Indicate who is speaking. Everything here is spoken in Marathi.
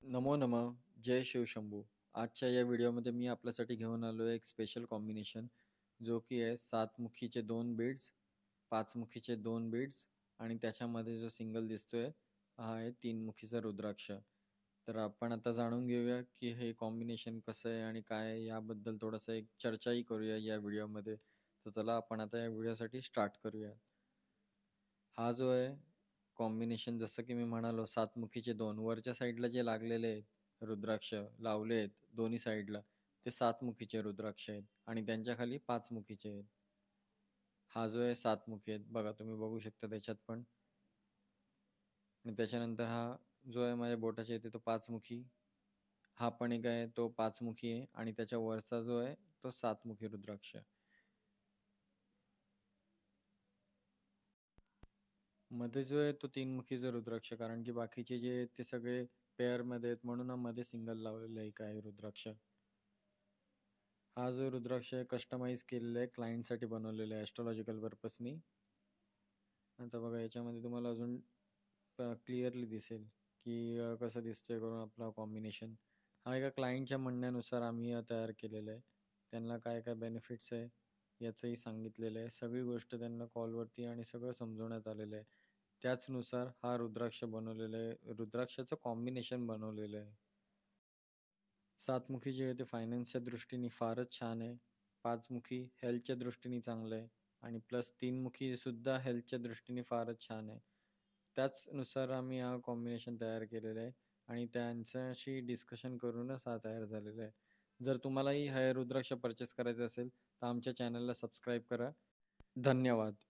Speaker 1: नमो नमः. जय शिवशंभू. आजच्या या व्हिडिओमध्ये मी आपल्यासाठी घेऊन आलो आहे एक स्पेशल कॉम्बिनेशन, जो की आहे 7 मुखीचे 2 बीड्स, 5 मुखीचे 2 बीड्स आणि त्याच्यामध्ये जो सिंगल दिसतोय, हा आहे 3 मुखीचा रुद्राक्ष. तर आपण आता जाणून घेऊया, की हे कॉम्बिनेशन कसं आहे आणि काय आहे याबद्दल थोडंसं एक चर्चाही करूया या व्हिडिओमध्ये. तर चला आपण आता या व्हिडिओसाठी स्टार्ट करूया. हा जो आहे कॉम्बिनेशन जसं की मी म्हणालो 7 मुखीचे 2 वरच्या साईडला जे लागलेले आहेत रुद्राक्ष लावले आहेत दोन्ही साईडला ते 7 मुखीचे रुद्राक्ष आहेत आणि त्यांच्या खाली 5 मुखीचे आहेत. हा जो आहे 7 मुखी आहेत बघा तुम्ही बघू शकता त्याच्यात पण. आणि त्याच्यानंतर हा जो आहे माझ्या बोटाच्या इथे तो 5 मुखी. हा पण एक आहे तो 5 मुखी आहे आणि त्याच्या वरचा जो आहे तो 7 मुखी रुद्राक्ष. मध्ये जो आहे तो 3 मुखीचा रुद्राक्ष कारण की बाकीचे जे आहेत ते सगळे पेअरमध्ये आहेत म्हणून मध्ये सिंगल लावलेलं आहे काय रुद्राक्ष. हा जो रुद्राक्ष आहे कस्टमाइज केलेला आहे क्लायंटसाठी बनवलेला आहे ॲस्ट्रॉलॉजिकल पर्पजनी. आता बघा याच्यामध्ये तुम्हाला अजून क्लिअरली दिसेल की कसं दिसतंय करून आपला कॉम्बिनेशन. हा एका क्लायंटच्या म्हणण्यानुसार आम्ही तयार केलेलं आहे. त्यांना काय काय बेनिफिट्स आहे याचंही सांगितलेलं आहे. सगळी गोष्ट त्यांना कॉलवरती आणि सगळं समजवण्यात आलेलं आहे. त्याचनुसार हा रुद्राक्ष बनवलेला आहे. रुद्राक्षाचं कॉम्बिनेशन बनवलेलं आहे. 7 मुखी जे आहे ते फायनान्सच्या दृष्टीने फारच छान आहे. 5 मुखी हेल्थच्या दृष्टीने चांगलं आहे आणि प्लस 3 मुखी सुद्धा हेल्थच्या दृष्टीने फारच छान आहे. त्याचनुसार आम्ही हा कॉम्बिनेशन तयार केलेलं आहे आणि त्यांच्याशी डिस्कशन करूनच हा तयार झालेला आहे. जर तुम्हालाही हे रुद्राक्ष परचेस करायचं असेल तर आमच्या चॅनलला सबस्क्राईब करा. धन्यवाद.